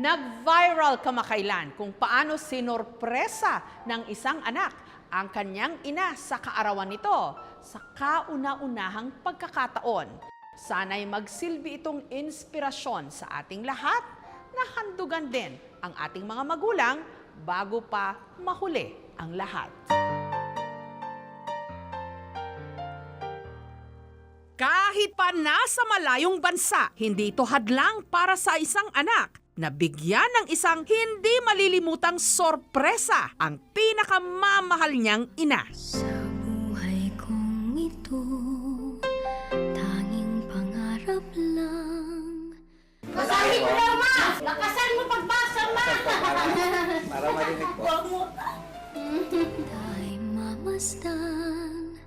Nag-viral kamakailan kung paano sinorpresa ng isang anak ang kanyang ina sa kaarawan nito sa kauna-unahang pagkakataon. Sana'y magsilbi itong inspirasyon sa ating lahat na handugan din ang ating mga magulang bago pa mahuli ang lahat. Kahit pa nasa malayong bansa, hindi ito hadlang para sa isang anak na bigyan ng isang hindi malilimutang sorpresa ang pinakamamahal niyang ina. Sa buhay kong ito, tanging pangarap lang. Basahin mo na, ma! Lakasan mo pagbasa, ma! Para marinig po. Tayo mamasdan,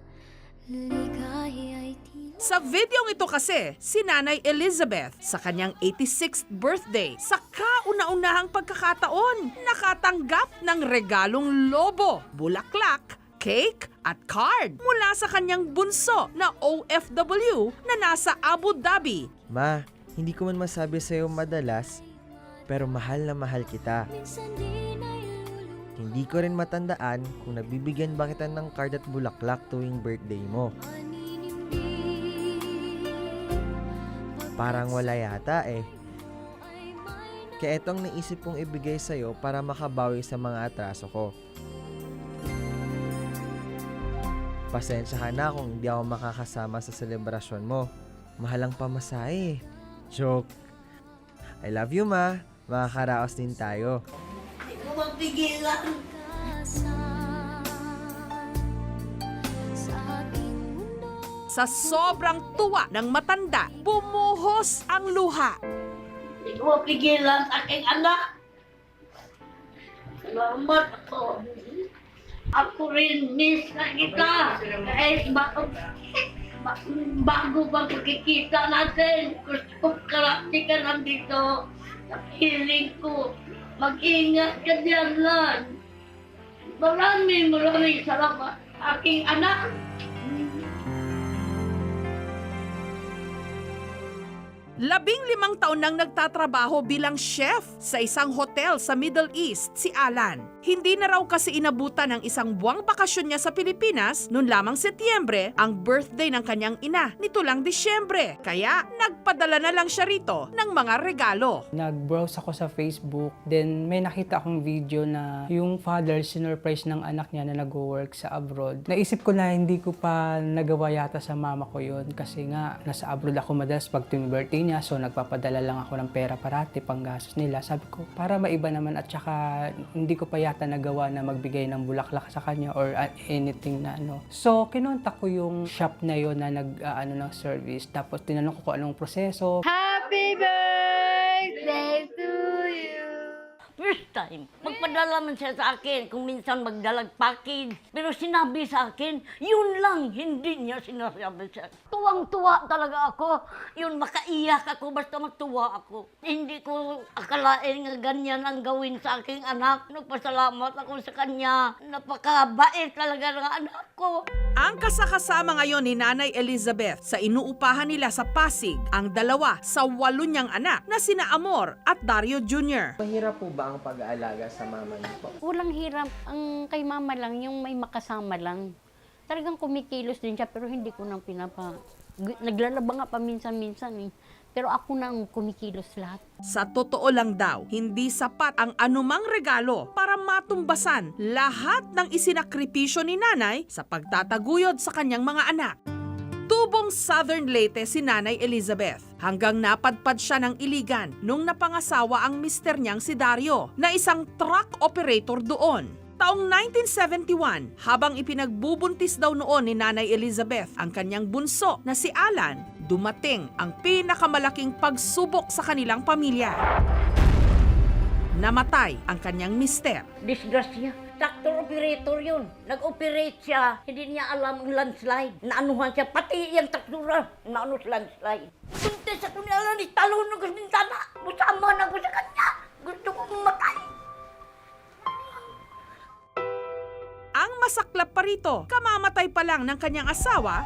ligaya'y tila. Sa videong ito kasi, si Nanay Elizabeth sa kanyang 86th birthday sa kauna-unahang pagkakataon nakatanggap ng regalong lobo, bulaklak, cake at card mula sa kanyang bunso na OFW na nasa Abu Dhabi. Ma, hindi ko man masabi sa'yo madalas, pero mahal na mahal kita. Minsan di nailulung. Hindi ko rin matandaan kung nabibigyan ba kita ng card at bulaklak tuwing birthday mo. Parang wala yata eh. Kaya itong naisip kong ibigay sa'yo para makabawi sa mga atraso ko. Pasensya ka na kung hindi ako makakasama sa selebrasyon mo. Mahal ang pamasahe. Joke. I love you, ma. Makakaraos din tayo. Hindi ko mapigilan. Sa ating mundo. Sa sobrang tuwa ng matanda, bumuhos ang luha. Hindi ko mapigilan sa aking anak. Salamat ako. Ako rin miss na kita. Bago ba pagkikita natin, gusto karati ka nandito. Sa feeling ko, mag-ingat ka diyan lang. Maraming salamat, aking anak. 15 taon nang nagtatrabaho bilang chef sa isang hotel sa Middle East si Alan. Hindi na raw kasi inabutan ng isang buwang bakasyon niya sa Pilipinas noon lamang Setyembre ang birthday ng kanyang ina nito lang Disyembre. Kaya nagpadala na lang siya rito ng mga regalo. Nag-browse ako sa Facebook, then may nakita akong video na yung father sinurprise ng anak niya na nag-work sa abroad. Naisip ko na hindi ko pa nagawa yata sa mama ko yun kasi nga nasa abroad ako madalas pag tuwing birthday niya, so nagpapadala lang ako ng pera parati pang gastos nila. Sabi ko, para maiba naman at saka hindi ko pa yata nagawa na magbigay ng bulaklak sa kanya or anything na ano. So, kinontak ko yung shop na yun na ng service. Tapos tinanong ko kung anong proseso. Happy birthday to you! First time, magpadala man siya sa akin kung minsan magdalag package. Pero sinabi sa akin, yun lang, hindi niya sinasabi siya. Tuwang-tuwa talaga ako. Yun, makaiyak ako basta magtuwa ako. Hindi ko akalain nga ganyan ang gawin sa aking anak. Nagpasalamat ako sa kanya. Napakabait talaga ng anak ko. Ang kasakasama ngayon ni Nanay Elizabeth sa inuupahan nila sa Pasig ang dalawa sa 8 niyang anak na sina Amor at Dario Jr. Mahirap po ba ang pag-aalaga sa mama niyo po? Walang hirap. Ang kay mama lang, yung may makasama lang. Talagang kumikilos din siya, pero hindi ko nang naglalaba nga paminsan-minsan eh. Pero ako nang kumikilos lahat. Sa totoo lang daw, hindi sapat ang anumang regalo para matumbasan lahat ng isinakripisyo ni nanay sa pagtataguyod sa kanyang mga anak. Tubong Southern Leyte si Nanay Elizabeth hanggang napadpad siya ng Iligan nung napangasawa ang mister niyang si Dario na isang truck operator doon. Taong 1971, habang ipinagbubuntis daw noon ni Nanay Elizabeth ang kanyang bunso na si Alan, dumating ang pinakamalaking pagsubok sa kanilang pamilya. Namatay ang kanyang mister. Disgrasya. Tractor operator yun. Nag-operate siya. Hindi niya alam ang landslide. Naanuhan siya. Pati yung traktura. Naano sa landslide. Puntis ako ni Alan. Talon ko sa bintana. Masama na ako sa kanya. Gusto kong mamatay. Ang masaklap pa rito, kamamatay pa lang ng kanyang asawa,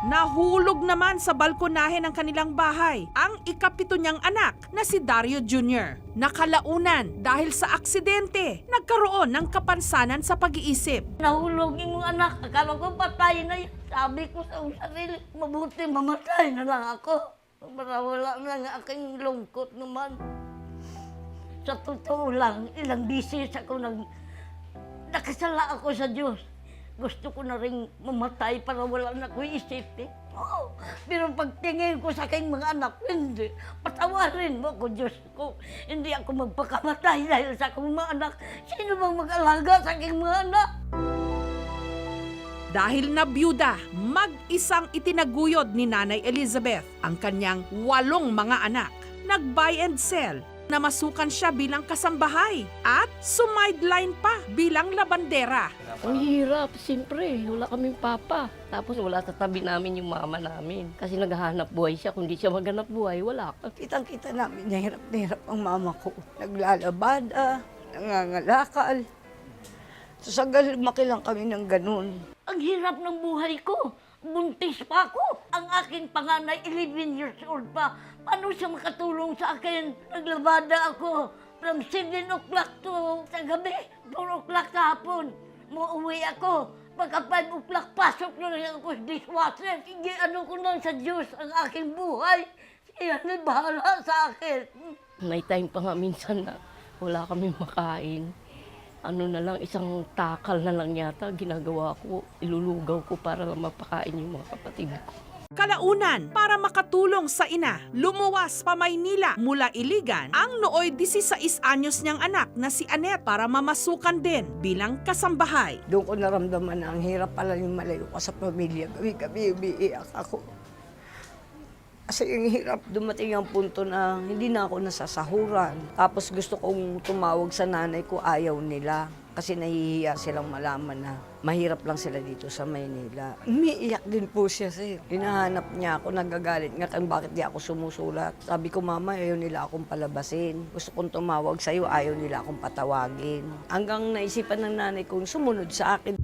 Nahulog naman sa balkonahe ng kanilang bahay ang ikapito niyang anak na si Dario Jr. Nakalaunan dahil sa aksidente, nagkaroon ng kapansanan sa pag-iisip. Nahulog yung anak. Akala ko patay na yun. Sabi ko sa sarili, mabuti mamatay na lang ako. Para wala na ang aking lungkot naman. Sa totoo lang, ilang bisis ako nakasala ako sa Diyos. Gusto ko na rin mamatay para wala na ko isipin. Oo. Pero pagtingin ko sa aking mga anak, hindi. Patawarin mo ko, Diyos ko. Hindi ako magpakamatay dahil sa akong mga anak. Sino bang mag-alaga sa aking mga anak? Dahil na byuda, mag-isang itinaguyod ni Nanay Elizabeth ang kanyang 8 mga anak. Nag-buy and sell, namasukan siya bilang kasambahay at sumideline pa bilang labandera. Ang hirap, siyempre. Wala kaming papa. Tapos wala sa tabi namin yung mama namin. Kasi naghahanap buhay siya. Kung di siya maghanap buhay, wala ka. Kitang-kita namin na hirap ang mama ko. Naglalabada, nangangalakal. So, sagal lumaki lang kami ng ganun. Ang hirap ng buhay ko. Buntis pa ako. Ang aking panganay, 11 years old pa. Paano siya makatulong sa akin? Naglabada ako from 7 o'clock to sa gabi, 4 o'clock sa hapon. Muuwi ako. Pagka 5 o'clock, pasok na rin ako sa dishwasher. Sige, ano ko lang sa Diyos ang aking buhay. Siya na bahala sa akin. May time pa nga minsan na wala kaming makain. Ano na lang, isang takal na lang yata ginagawa ko. Ilulugaw ko para lang mapakain yung mga kapatid ko. Kalaunan, para makatulong sa ina, lumuwas pa Maynila mula Iligan ang nooy 16 anyos niyang anak na si Annette para mamasukan din bilang kasambahay. Doon ko naramdaman na ang hirap pala yung malayo ka sa pamilya. Gabi-gabi umiiyak ako. Kasi yung hirap, dumating ang punto na hindi na ako nasasahuran. Tapos gusto kong tumawag sa nanay ko, ayaw nila. Kasi nahihiya silang malaman na mahirap lang sila dito sa Maynila. Umiiyak din po siya, sir. Hinahanap niya ako, nagagalit nga kung bakit di ako sumusulat. Sabi ko, mama, ayaw nila akong palabasin. Gusto kong tumawag sa'yo, ayaw nila akong patawagin. Hanggang naisipan ng nanay kong sumunod sa akin.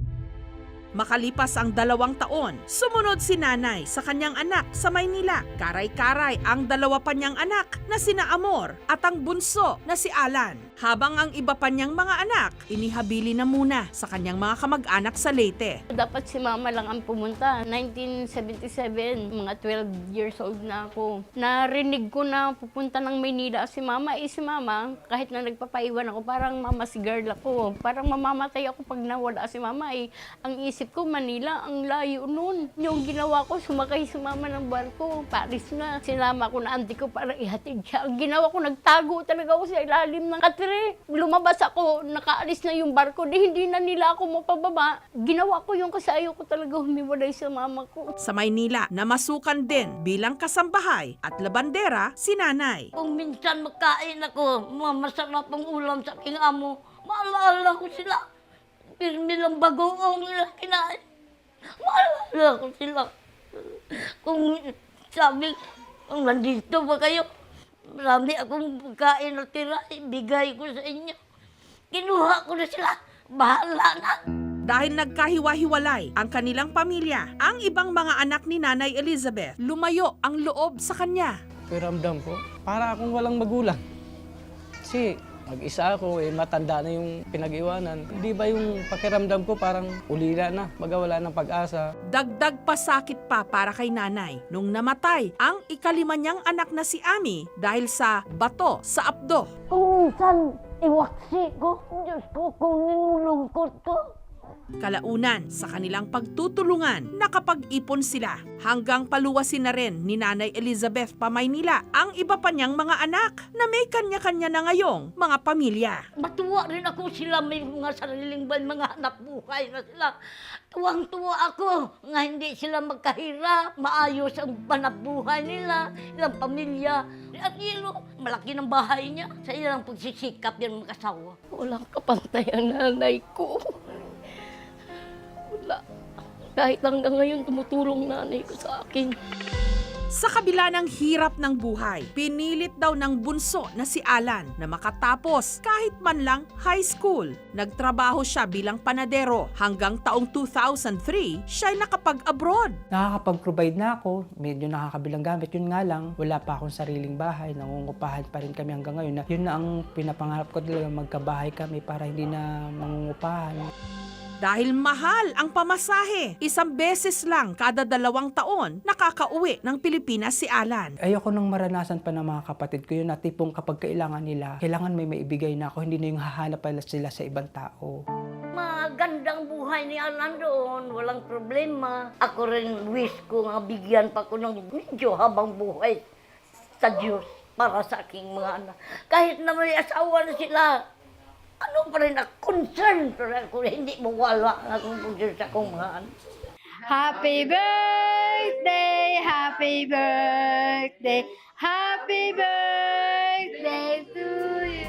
Makalipas ang 2 taon, sumunod si nanay sa kanyang anak sa Maynila. Karay-karay ang 2 pa niyang anak na sina Amor at ang bunso na si Alan. Habang ang iba pa niyang mga anak, inihabili na muna sa kanyang mga kamag-anak sa Leyte. Dapat si mama lang ang pumunta. 1977, mga 12 years old na ako. Narinig ko na pupunta ng Maynila si mama. Si mama, kahit na nagpapaiwan ako, parang mama's girl ako. Parang mamamatay ako pag nawala si mama. Ang isip ko, Manila, ang layo nun. Yung ginawa ko, sumakay si mama ng barko. Paris na. Sinama ko na auntie ko para ihatid siya. Ang ginawa ko, nagtago talaga ako sa ilalim ng katre. Lumabas ako, nakaalis na yung barko. Hindi na nila ako mapababa. Ginawa ko yung kasi ayaw ko talaga humiwalay sa mama ko. Sa Maynila, namasukan din bilang kasambahay at labandera si nanay. Kung minsan makain ako, mga masarap ang ulam sa aking amo, maalala ko sila. Pirmi lang bagoong nila kinain. Maalala ko sila. Kung sabi, kung nandito ba kayo, marami akong pagkain na tira, ibigay ko sa inyo. Kinuha ko na sila, bahala na. Dahil nagkahiwa-hiwalay ang kanilang pamilya, ang ibang mga anak ni Nanay Elizabeth, lumayo ang loob sa kanya. Pakiramdam ko, para akong walang magulang. Kasi mag-isa ako, matanda na yung pinag-iwanan. Di ba yung pakiramdam ko parang ulila na, wala ng pag-asa. Dagdag pa sakit pa para kay nanay nung namatay ang ika-5 niyang anak na si Ami dahil sa bato sa abdo. Kung minsan iwaksi ko, Diyos ko, kung nilulungkot ko. Kalaunan sa kanilang pagtutulungan, nakapag-ipon sila hanggang paluwasin na rin ni Nanay Elizabeth pa Maynila ang iba pa niyang mga anak na may kanya-kanya na ngayong mga pamilya. Matuwa rin ako sila, may mga sariling mga hanap buhay na sila. Tuwang-tuwa ako nga hindi sila magkahirap, maayos ang panabuhay nila, ilang pamilya. At yun, malaki ng bahay niya. Sa ilang pagsisikap yan mag-asawa. Walang kapantay ang nanay ko. Wala. Kahit hanggang ngayon tumutulong nanay ko sa akin. Sa kabila ng hirap ng buhay, pinilit daw ng bunso na si Alan na makatapos kahit man lang high school. Nagtrabaho siya bilang panadero hanggang taong 2003 siya'y nakapag-abroad. Nakakapag-provide na ako, medyo nakakabilang gamit. Yun nga lang, wala pa akong sariling bahay, nangungupahan pa rin kami hanggang ngayon. Yun na ang pinapangarap ko talaga, magkabahay kami para hindi na mangungupahan. Dahil mahal ang pamasahe, isang beses lang kada 2 taon nakakauwi ng Pilipinas si Alan. Ayoko nang maranasan pa ng mga kapatid ko yun na tipong kapag kailangan nila, kailangan may maibigay na ako, hindi na yung hahanap pala sila sa ibang tao. Magandang buhay ni Alan doon, walang problema. Ako rin wish ko nga bigyan pa ko ng medyo habang buhay sa Diyos para sa aking mga anak. Kahit na may asawa na sila, ano pa rin ako, concern pa rin ako, hindi mo wala akong concern sa akong mga anak. Happy birthday, happy birthday, happy birthday to you.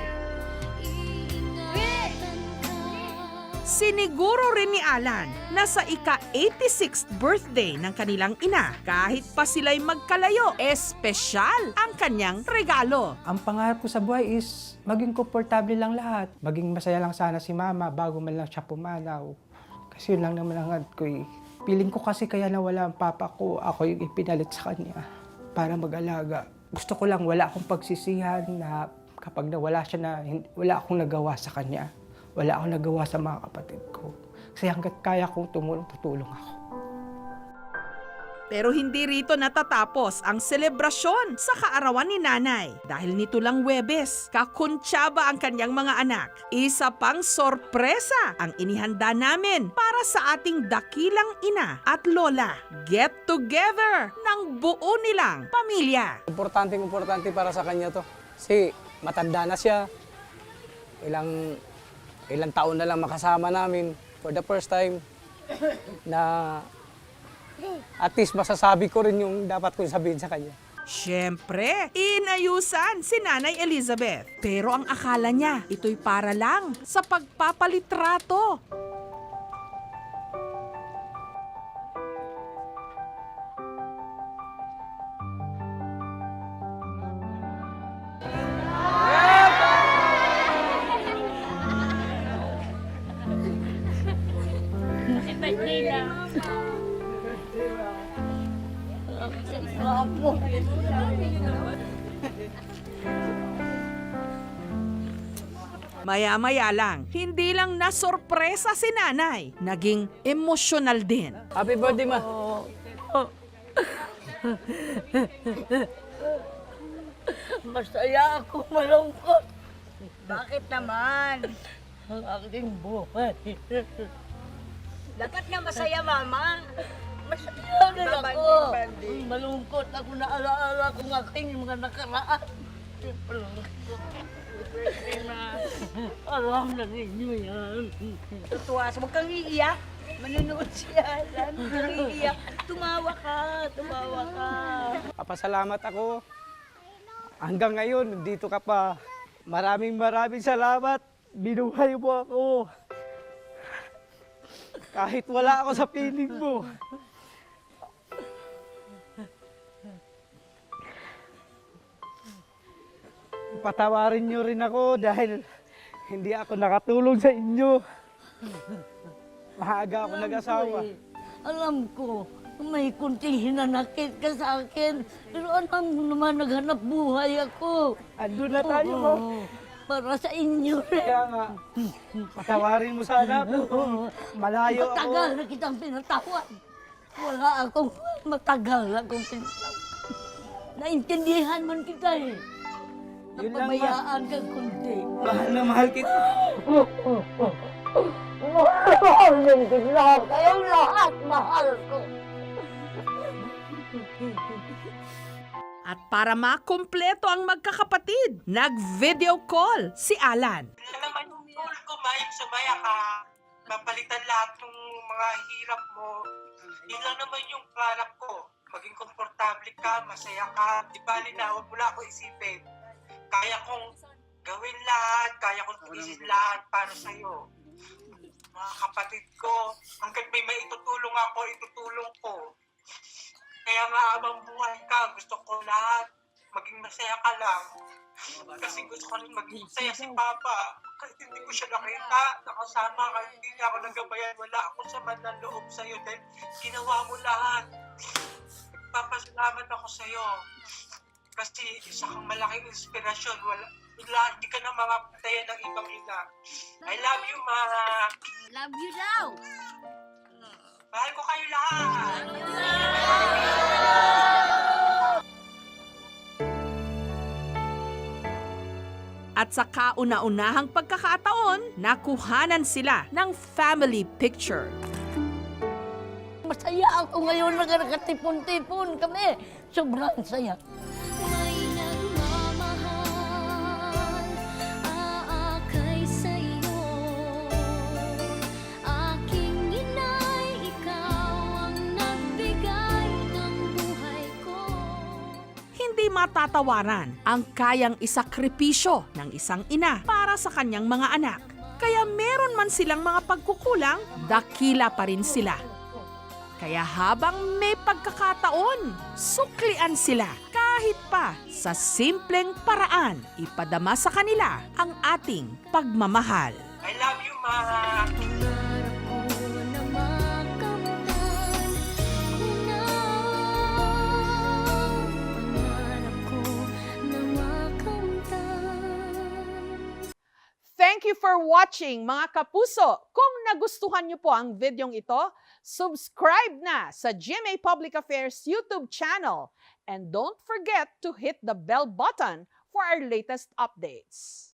Siniguro rin ni Alan na sa ika-86th birthday ng kanilang ina, kahit pa sila'y magkalayo, espesyal ang kanyang regalo. Ang pangarap ko sa buhay is maging komportable lang lahat. Maging masaya lang sana si mama bago man lang siya pumanaw. Kasi yun lang naman ang hangad ko eh. Feeling ko kasi kaya nawala ang papa ko, ako yung ipinalit sa kanya para mag-alaga. Gusto ko lang wala akong pagsisihan na kapag nawala siya na wala akong nagawa sa kanya. Wala akong nagawa sa mga kapatid ko. Kasi hanggat kaya kong tumulong, tutulong ako. Pero hindi rito natatapos ang selebrasyon sa kaarawan ni nanay. Dahil nito lang Huwebes, kakuntsaba ang kanyang mga anak. Isa pang sorpresa ang inihanda namin para sa ating dakilang ina at lola. Get together ng buo nilang pamilya. Importante para sa kanya to. Kasi matanda na siya. Ilang taon na lang makasama namin for the first time na at least masasabi ko rin yung dapat kong sabihin sa kanya. Siyempre, inayusan si Nanay Elizabeth. Pero ang akala niya, ito'y para lang sa pagpapalitrato. Maya-maya lang, hindi lang nasorpresa si nanay, naging emosyonal din. Happy birthday, ma! Masaya ako, malungkot. Bakit naman? Ang aking buhay. Dapat nga masaya, Mama. Masaya din ako. Babanding-banding. Malungkot ako na alaala kong aking mga nakaraan. Malungkot. Alam na ninyo yan. Tutuwa. Huwag kang iiyak. Manunood siya. Huwag kang iiyak. Tumawa ka. Papasalamat ako. Hanggang ngayon, dito ka pa. Maraming salamat. Binuhay mo ako. Kahit wala ako sa piling mo. Patawarin niyo rin ako dahil hindi ako nakatulong sa inyo. Maaga ako nag-asawa. Alam ko, may kunting hinanakit ka sa akin. Pero alam mo naman, naghanap buhay ako. Andun na tayo, mo. Para sa inyo rin. Kaya nga, patawarin mo sana ako. Malayo ako. Matagal na kitang pinatawad. Wala akong matagal akong pinatawad. Naintindihan man kita eh. Yun lang, ma. Napabayaan ka kundi. Mahal na mahal kita. Mahal din kita. Kayong lahat mahal ko. At para makumpleto ang magkakapatid, nag-video call si Alan. Yan naman yung goal ko, Mike. Sumaya ka. Mapalitan lahat ng mga hirap mo. Yun lang naman yung pangarap ko. Maging komportable ka, masaya ka. Di bali na, huwag mo na ako isipin. Kaya kong gawin lahat, kaya kong tugisin lahat para sa'yo. Mga kapatid ko, hanggat may maitutulong ako, itutulong ko. Kaya nga habang buhay ka, gusto ko lahat maging masaya ka lang. Kasi gusto ko rin maging masaya si Papa. Kahit hindi ko siya nakita, nakasama, kahit hindi niya ako nagabayan, wala akong sama ng loob sa'yo dahil ginawa mo lahat. Nagpapasalamat ako sa'yo. Kasi isa kang malaking inspirasyon. Hindi ka na mapapatayan ng ibang ina. I love you, Ma. Love you daw. Mahal ko kayo lahat. At sa kauna-unahang pagkakataon, nakuhanan sila ng family picture. Masaya ako ngayon na nakatipon-tipon kami. Sobrang saya. May nagmamahal, aakay sa'yo. Aking inay, ikaw ang nagbigay ng buhay ko. Hindi matatawaran ang kayang isakripisyo ng isang ina para sa kanyang mga anak. Kaya meron man silang mga pagkukulang, dakila pa rin sila. Kaya habang may pagkakataon, suklian sila kahit pa sa simpleng paraan, ipadama sa kanila ang ating pagmamahal. I love you, Ma. Pangarap ko na makamtan ko na. Pangarap ko na makamtan. Thank you for watching, mga kapuso. Kung nagustuhan niyo po ang videong ito, subscribe na sa GMA Public Affairs YouTube channel. And don't forget to hit the bell button for our latest updates.